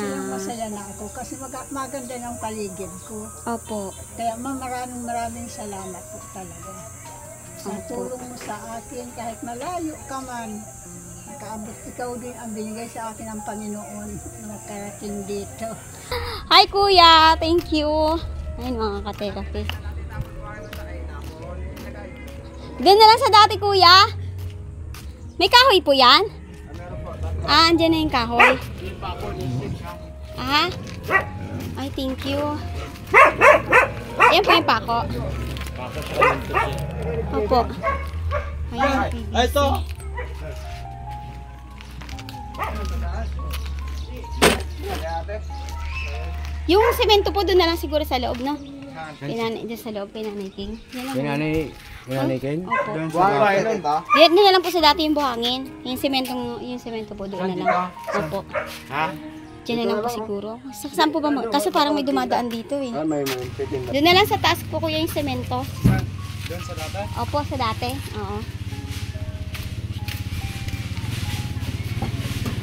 masaya na ako kasi maganda ng paligid ko. Opo. Kaya maraming salamat po talaga. Sa tulong mo sa akin, kahit malayo ka man, nakaabot ikaw din ang binigay sa akin ng Panginoon na makarating dito. Hi Kuya! Thank you! Ayun mga ka-therapy. Doon na lang sa dati Kuya. May kahoy po yan? Ah, andyan na yung kahoy. Ah? Ay, thank you. Ayan po yung pako. Opo. Ayan, PVC. Ito. Yung semento po doon na lang siguro sa loob, no? Pinanay dyan sa loob, Pinanay King. Pinanay King? Opo. Buhangin. Diyan na lang po sa dati yung buhangin. Yung semento po doon na lang. Opo. Ha? Diyan na lang po siguro. Saan po ba? Kasi parang may dumadaan dito eh. May Doon na lang sa taas po kuya yung semento. Doon sa dati? Opo, sa dati. Oo.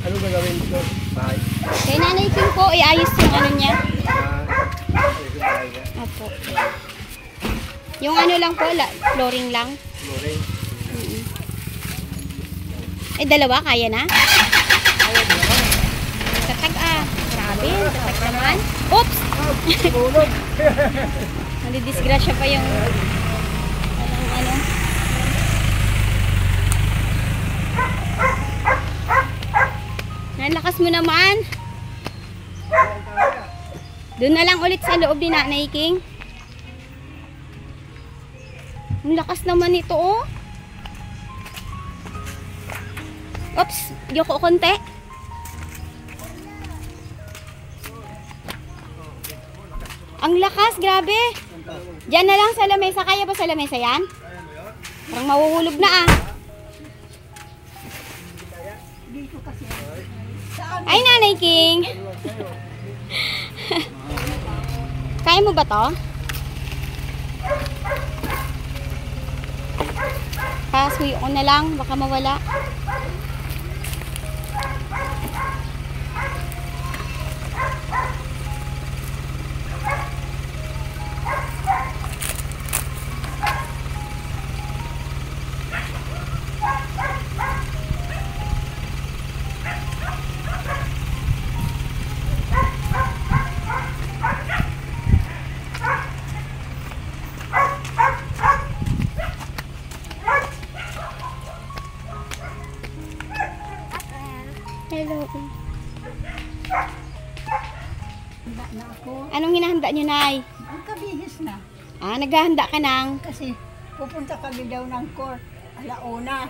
Ano gagawin ko? Bahay? Kay Nanay King po, iayos yung ano niya. Opo. Yung ano lang po, flooring lang. Flooring? Eh, dalawa, kaya na? Tatag grabe, tatag naman. Oops! Nalidisgrasya pa yung ano. Nalakas mo naman. Doon na lang ulit sa loob ni Nanay King. Ang lakas naman ito, oh. Oops, yoko konti. Ang lakas, grabe. Diyan na lang sa lamesa. Kaya ba sa lamesa yan? Parang mahuhulog na ah. Ay, Nanay King. Kaya mo ba to? Pasuyo ko na lang, baka mawala. Hello. Handa na ako. Anong hinahanda nyo, Nay? Magkabihis na. Ah, naghahanda ka ng... Kasi pupunta kami daw ng court. Alauna.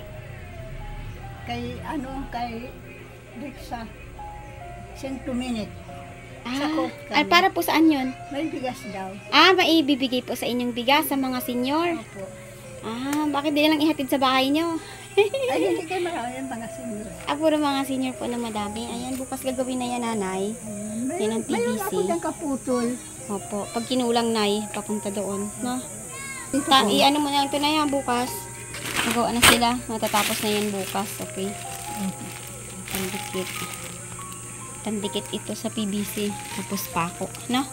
Kay Rixa. St. Dominic. Sa court kami. Para po saan yun? May bigas daw. Ah, maibibigay po sa inyong bigas sa mga senior. Opo. Ah, bakit di lang ihatid sa bahay nyo? Ay, hindi kayo marami ang mga senior. Ah, puro mga senior po na madami. Ayan, bukas gagawin na yan, Nanay. Yan ang Mayroon TBC. ako dyan kaputol. Opo, pag kinulang, Nay, papunta doon. No? Dito po. I-ano mo na ito na yan bukas. Magawa na sila. Matatapos na yan bukas. Okay. Tandikit. Tandikit ito sa PVC. Tapos pako. No?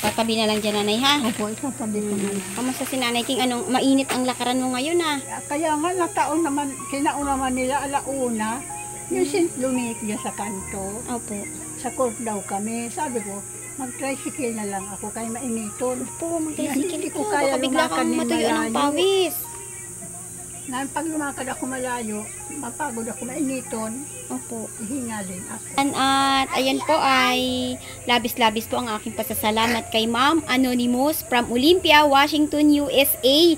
Tatabi na lang dyan, Nanay, ha? Opo, isasabi ko na. Kamusta si Nanay King? Anong mainit ang lakaran mo ngayon, ha? Kaya nga nataon naman, kinaon naman nila alauna, yung St. Dominic dyan sa kanto, Opo. sa court daw kami. Sabi ko, mag-tricycle na lang ako kaya mainiton. Opo, mag-tricycle Hindi ko. ko kaya Baka bigla lumakad kang ng matuyo ng malayo. pawis. Na pag lumakad ako malayo, mapagod ako mainiton, Opo. hihinga din ako. At ayan po ay labis-labis po ang aking pasasalamat kay Ma'am Anonymous from Olympia, Washington, USA.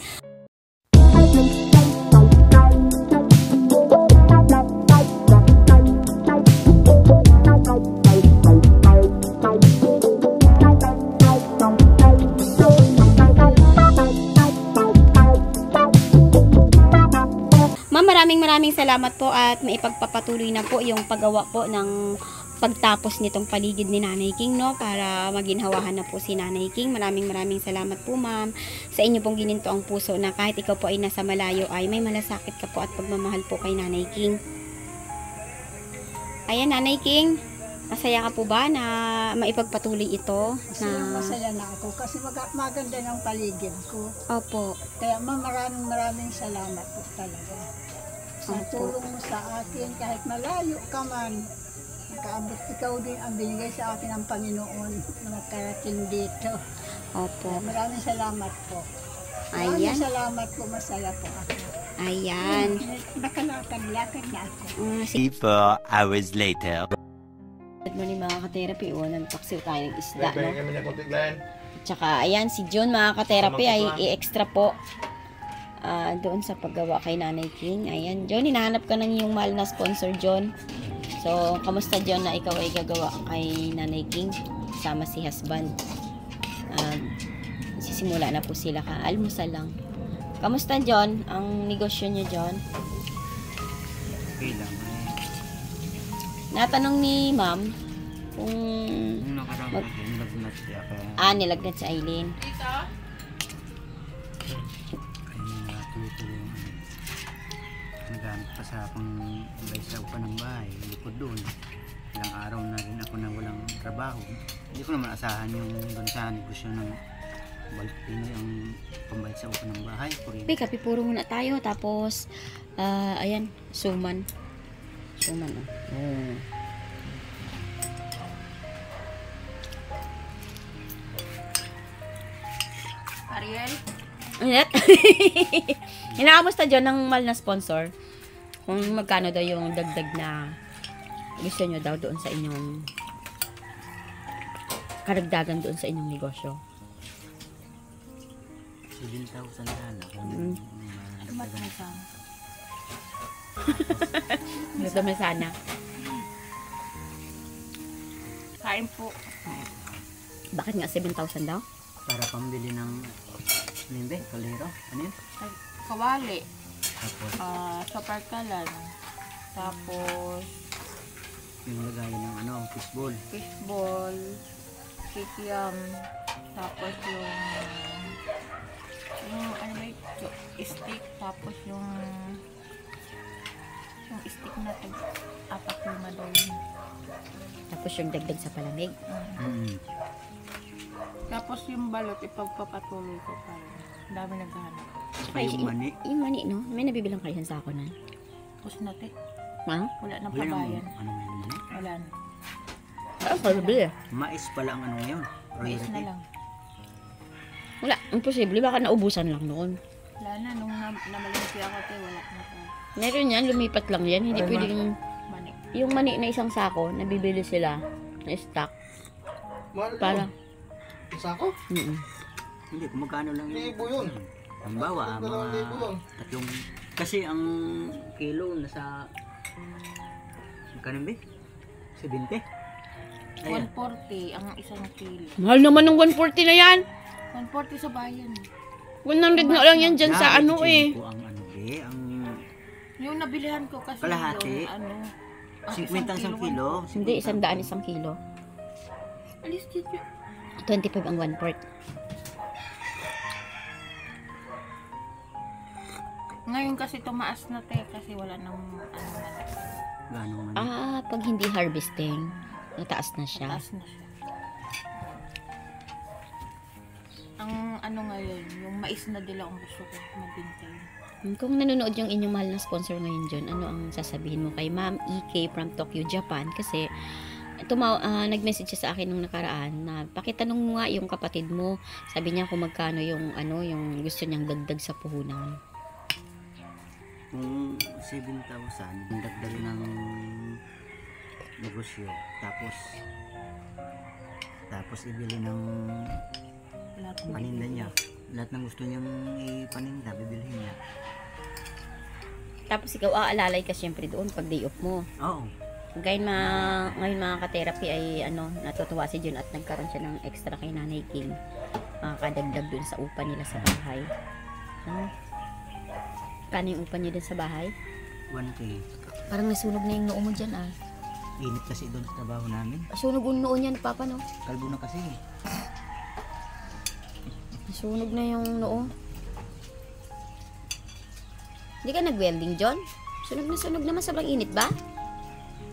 Maraming salamat po at maipagpapatuloy na po yung paggawa po ng pagtapos nitong paligid ni Nanay King, no, para maginhawahan na po si Nanay King. Maraming salamat po, Ma'am, sa inyo pong gininto ang puso na kahit ikaw po ay nasa malayo ay may malasakit ka po at pagmamahal po kay Nanay King. Ayan, Nanay King. Masaya ka po ba na maipagpatuloy ito? Masaya na ako kasi maganda ng paligid ko. Opo. Kaya ma'am, maraming salamat po talaga. Sa Opo. tulong mo sa akin, kahit malayo ka man, nakaabot ikaw din ang binigay sa akin ng Panginoon na magkarating dito. Opo. Maraming salamat po. Ayan. Maraming salamat po, masaya po ako. Ayan. Nakalakad-lakad na ako. 4 hours later. Good morning mga ka-therapy. Nagpaksiw tayo ng isda, no? Kami na konti Glenn. Tsaka, ayan, si John mga ka-therapy ay i-extra po doon sa paggawa kay Nanay King. Ayan, John, hinahanap ka ng iyong mahal na sponsor, John. So, kamusta, John, na ikaw ay gagawa kay Nanay King? Sama si husband. Sisimula na po sila ka. Almusal lang. Kamusta, John? Ang negosyo niya, John? Okay lang. Natanong ni Ma'am kung Nung nakarang nilagnat siya kaya nilagnat si Aileen. tuloy-tuloy nagamit pa sa akong sa upan ng bahay, likod doon. Ilang araw na rin ako na walang trabaho. Hindi ko naman asahan yung doon sa negosyo ng Pinoy ang pambayad sa upan ng bahay. Kape puro muna tayo. Tapos, ayan, suman. Suman, oh. Ariel? Ayan. Hinakamusta dyan ng mahal na sponsor? Kung magkano daw yung dagdag na gusto nyo daw doon sa inyong karagdagan doon sa inyong negosyo. 7,000 sana. Matmasang. Gusto mo sana. Kain po. Bakit nga 7,000 daw? Para pambili ng limbe, kalero. Ano yun? Ay, kawali. Tapos Saparkalan. Tapos, yung lagayan ng fishball. fishball. Kikiam. Tapos yung ano ba ito? Stick. Tapos yung stick na to. 4 daw yun. Tapos yung dagdag sa palamig. Tapos yung balot, ipagpapatuloy ko pa rin. Ang dami naghahanap. Saka yung mani. Yung mani, no? May nabibilang kayo sa ako na. Tapos natin. Ha? Wala nang Wala nang pabayan. ano ngayon mani. Wala na. Ah, kalabili. Mais pala ang ngayon. Mais na Priority. lang. Wala, imposible. Baka naubusan lang noon. Wala na. Nung namalingki ako, wala na pa. Meron yan, lumipat lang yan. Hindi pwedeng... Mani. Yung mani na isang sako, nabibili sila na stock. Para... Sako? Mm-mm. Hindi, kung magkano lang Libo yun. Ang bawa, mga tatlong... Kasi ang kilo nasa... Magkano ba? 70? Ayan. 140 ang isang kilo. Mahal naman ng 140 na yan. 140 sa bayan. 100 na lang yan dyan sa ano eh. Ko ang ano be, ang Yung nabilihan ko kasi Kalahati? yung ano. 50 ang isang kilo. Hindi, 100 isang kilo. Alis dito. 25 ang 1/4. Ngayon kasi tumaas na kasi wala nang ano na. Gano'ng man. Ah, pag hindi harvesting, nataas na siya. Taas na siya. Ang ano ngayon, yung mais na dila ang gusto ko magbintay. Kung nanonood yung inyong mahal na sponsor ngayon dyan, ano ang sasabihin mo kay Ma'am EK from Tokyo, Japan? Kasi nag-message siya sa akin nung nakaraan na pakitanong mo nga yung kapatid mo. Sabi niya kung magkano yung yung gusto niyang dagdag sa puhunan. Kung 7,000, ang dagdag ng negosyo. Tapos ibili ng Lahat paninda niya. Lahat ng gusto niyang ipaninda, bibilhin niya. Tapos ikaw aalalay ka syempre doon pag day off mo. Oo. Ngayon mga ka-therapy ay natutuwa si Jun at nagkaroon siya ng extra kay Nanay King. Kadagdag dun sa upa nila sa bahay. Kano yung upa niya dun sa bahay? 1K. Parang nasunog na yung noo mo dyan ah. Init kasi doon sa trabaho namin. Nasunog yung noo niya ni Papa no? Kalbo na kasi. Nasunog na yung noo. Hindi ka nag-welding, John? Sunog naman. Sobrang init ba?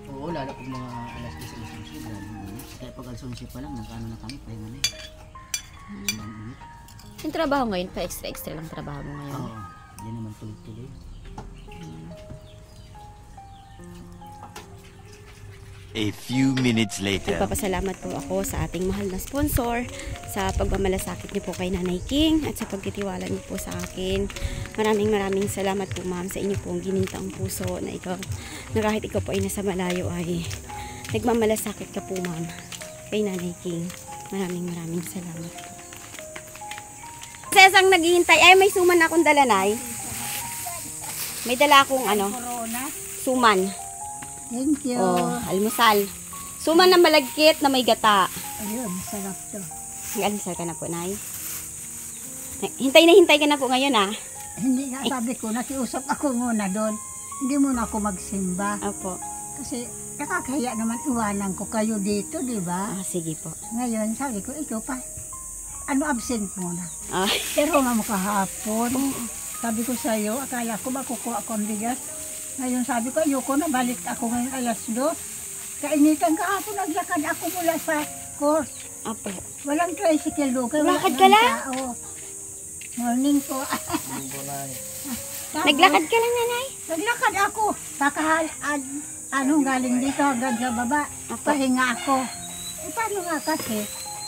Oo, lalo pag mga alas 10 alas 11. mag-alsonsi pa lang, nag-ano na kami, pahinga na eh. Ang init. Yung trabaho ngayon, pa extra lang trabaho mo ngayon. Oo, hindi naman tuloy-tuloy. A few minutes later. Nagpapasalamat po ako sa ating mahal na sponsor sa pagmamalasakit niyo po kay Nanay King at sa pagtitiwala niyo po sa akin. Maraming salamat po ma'am sa inyo pong ginintang puso na ito. Na kahit ikaw po ay nasa malayo ay nagmamalasakit ka po ma'am kay Nanay King. Maraming salamat po. Sa isang naghihintay, ay may suman akong dala, Nay. May dala akong Corona. suman. Thank you. Oh, almusal. Suman na malagkit na may gata. Ayun, sarap to. Mag-almusal ka na po, Nay. Hintay ka na po ngayon, ah. Hindi nga, sabi ko, nakiusap ako muna doon. Hindi muna ako magsimba. Opo. Kasi nakakahiya naman iwanan ko kayo dito, di ba? Ah, sige po. Ngayon, sabi ko, ito pa. Absent muna. Ah, Pero nga kahapon, sabi ko sa'yo, akala ko makukuha ko ang bigas. Ngayon sabi ko, ayoko na, balik ako ngayon alas 2. Kainitan kahapon, naglakad ako mula sa court. opo. Walang tricycle doon. kaya wala Lakad nang ka lang? tao. Morning po. Tapos, Naglakad ka lang, Nanay? Naglakad ako. Galing dito hanggang sa baba. Apo. Pahinga ako. Paano nga kasi?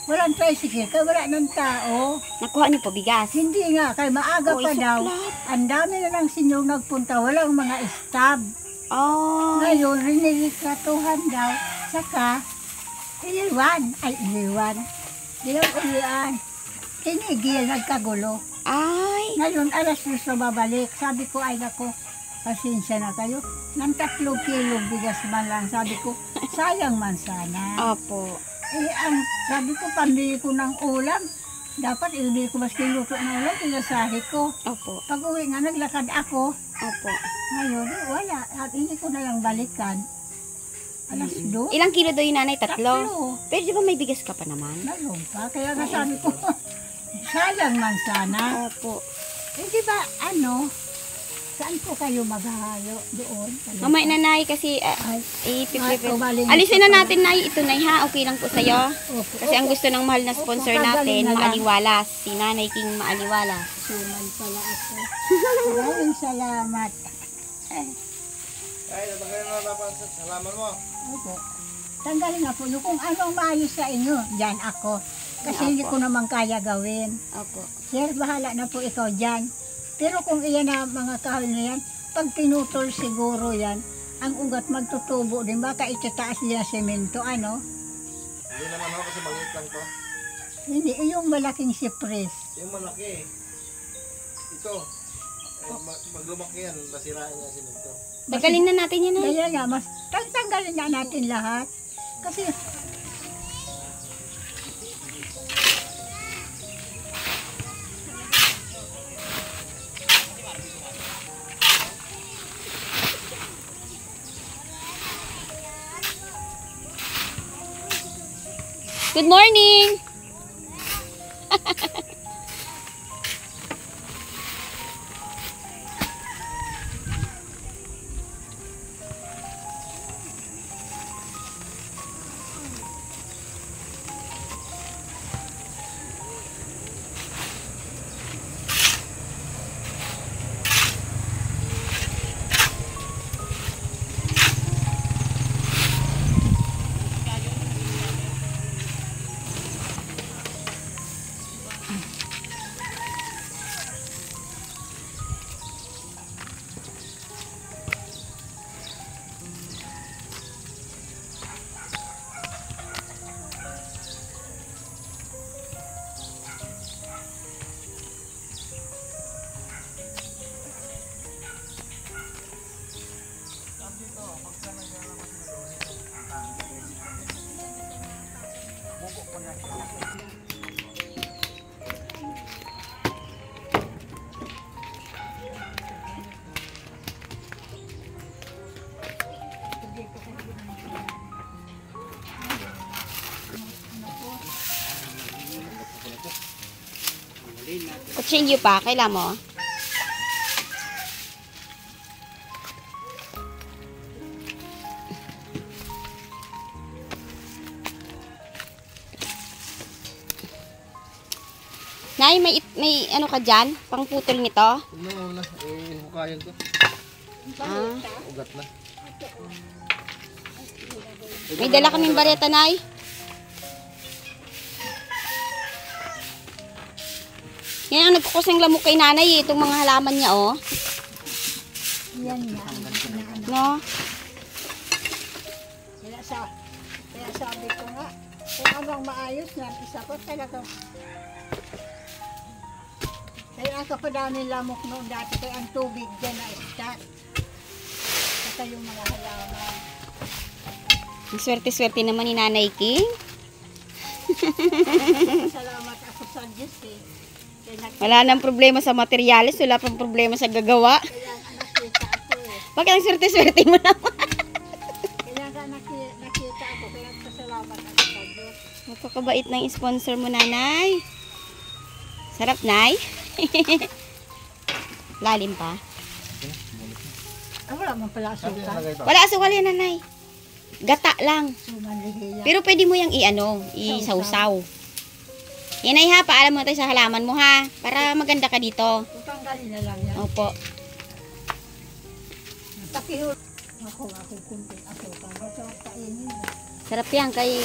Walang tricycle, kaya wala ng tao. Nakuha niyo po bigas. Hindi nga, kaya maaga Oh, pa daw. isuklap. Ang dami na ng sinyong nagpunta, walang mga stab. Oh, Ngayon, riniretratuhan daw. Saka, iniwan. Tinigil, nagkagulo. ay. Ngayon, alas 2 na babalik. Sabi ko, ay nako, pasensya na kayo. Nang 3 kilong bigas man lang. Sabi ko, sayang man sana. Opo. Sabi ko, pambili ko ng ulam. Dapat ibili ko mas kiluto ng ulam, pinasahe ko. Opo. Pag uwi nga, naglakad ako. Opo. Ngayon, wala. At hindi ko na lang balikan. Alas 2. Ilang kilo daw yung Nanay? 3? 3. Pero di ba may bigas ka pa naman? Mayroon pa. Kaya nga sabi ko, sayang man sana. Opo. Di ba, saan po kayo maghahayo doon? Mamay na, Nay, kasi Ay, i-prepare. umaling Alisin na ito natin, Nay. Ito, Nay, ha? Okay lang po sa'yo? Opo, Kasi ang gusto ng mahal na sponsor Opo, natin, kagaling na lang. Maaliwalas. Si Nanay King Maaliwalas. suman pala ako. Maraming salamat. Ay, natanggalin na dapat sa salaman mo. Opo. Tanggalin na po yung kung anong maayos sa inyo. Diyan ako. Kasi hindi Opo. ko naman kaya gawin. Opo. Sir, bahala na po ikaw dyan. Pero kung iyan na mga kahoy na yan, pag pinutol siguro yan, ang ugat magtutubo din. Baka itataas nila semento, Hindi naman ako kasi maliit lang to. Hindi, yung malaking sipres. Yung malaki. Ito. Pag lumaki yan, nasiraan niya si Minto. Tagalin na natin yan, Nay. Kaya nga, mas tanggalin na natin lahat. Kasi, Good morning! Kutsilyo pa, kailan mo? Nay, may ano ka dyan? Pangputol nito? Ano na, hukayan ko. Ah. Ugat na. May dala kaming bareta, Nay. Yan ang nagkukusang lamok kay nanay, itong mga halaman niya, oh. Yan na. Ano. No? Kaya sabi ko nga, kung abang maayos na, isa ko talaga. Kaya ang kapadami lamok noon dati, kaya ang tubig dyan na istat. Saka yung mga halaman. Ang swerte-swerte naman ni Nanay King. Salamat ako sa Diyos eh. Wala nang problema sa materialis, wala pang problema sa gagawa. Kaya nakita ako eh. Bakit ang swerte-swerte mo naman? Kaya nakita ako, kaya pasalamat ako sa Diyos. Napakabait ng sponsor mo, Nanay. Sarap, Nay. Lalim pa. Ah, wala man pala asukan. Wala asukal yan, Nanay. Gata lang. Sumanlihiya. Pero pwede mo yung i-sausaw. Yan ay ha, paalam mo tayo sa halaman mo ha. Para maganda ka dito. Tutanggalin na lang yan. Opo. Tapihol. Ako kunting asukan. Masarap kainin. Sarap yan kay...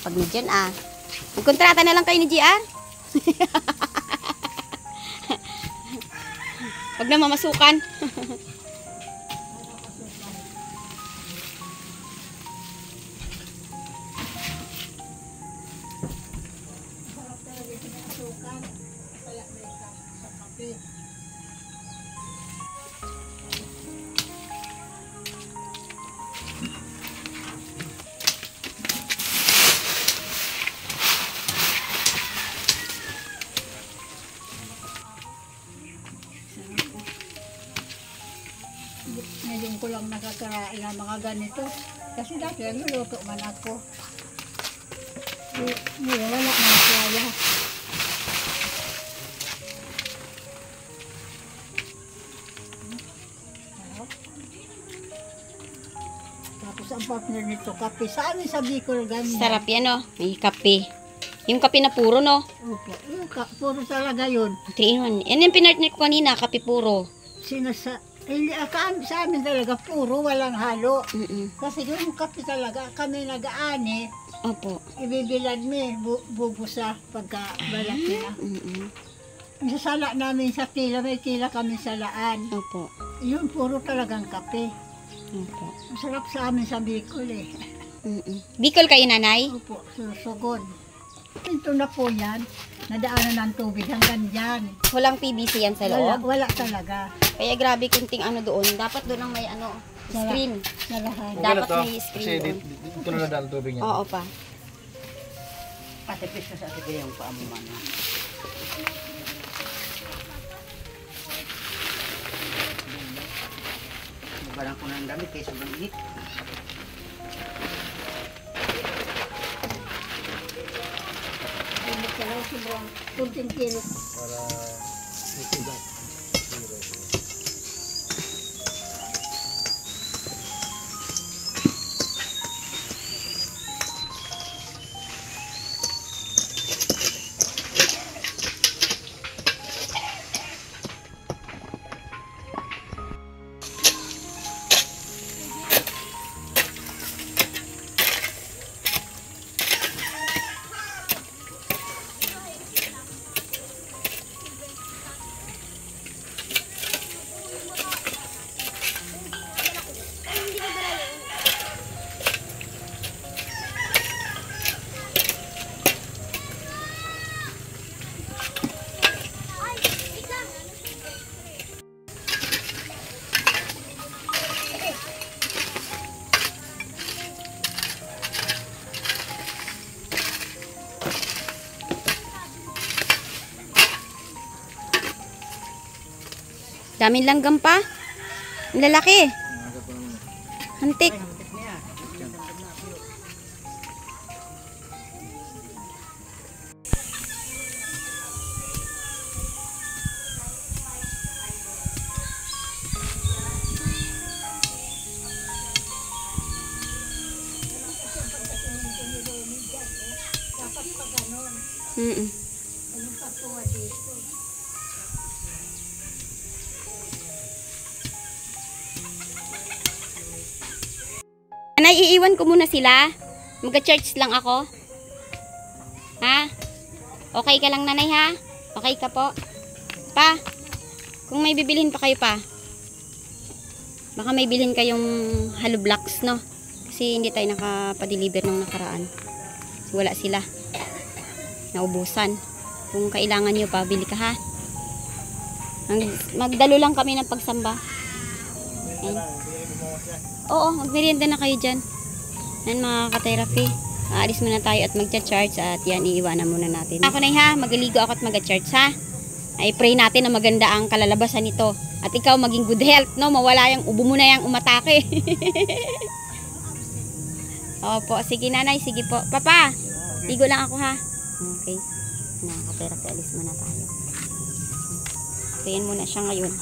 Pag na dyan magkontrata na lang kayo ni GR. Pag na mamasukan. Ngayon ko lang nakakarain ng mga ganito. Kasi dati nuluto man ako. Ngayon wala na kaya. Tapos ang partner nito, kape. Sa amin sa Bicol, ganyan. Sarap yan, no? May kape. Yung kape na puro, no? Opo. Yung puro talaga yun. 3-in-1. Yan yung pinartner ko kanina, kape puro. Hindi, sa amin talaga puro, walang halo. Mm-mm. Kasi yung kape talaga, kami nag-aani, Opo. ibibilad mi, bubusa pagka-balat nila. Mm-mm. Isasala namin sa tila, may tila kami salaan. Opo. Yun, puro talagang kape. Opo. Masarap sa amin sa Bicol eh. Mm-mm. Bicol kayo, Nanay? Opo, susugod. Ito na po yan, nadaanan ng tubig hanggang dyan. Walang PVC yan sa Wala, loob. wala talaga. Kaya grabe kunting ano doon. Dapat doon ang may screen. Sa lahat. Dapat may Kasi screen doon. dito na nadaan ang tubig niya. Oo pa. Patipis ka sa atin yung paamuman. Barang ko na ang damit kaya sobrang init. Hindi ka lang sobrang kunting kilo. Para isugat. Daming langgam pa. Ang lalaki. Hantik. Dapat pa ganon. Mm-mm. Anong patuwa dito? Nanay, iiwan ko muna sila. Mag-church lang ako. Ha? Okay ka lang, nanay, ha? Okay ka po? Pa, kung may bibilhin pa kayo pa, baka may bilhin kayong hollow blocks, no? Kasi hindi tayo nakapadeliver nung nakaraan. Wala sila. Naubusan. Kung kailangan nyo pa, bili ka, ha? Magdalo lang kami ng pagsamba. Ayan. Oo, magmerienda na kayo dyan. Yan mga ka-therapy. Aalis muna tayo at magcha-charge at yan, iiwanan muna natin. Ako na ha, magaligo ako at mag-charge ha. Ay pray natin na maganda ang kalalabasan nito. At ikaw maging good health, no? Mawala yung ubo mo na yung umatake. Opo, sige nanay, sige po. Papa, ligo lang ako ha. Okay. Mga ka-therapy, alis muna tayo. Tayin muna siya ngayon.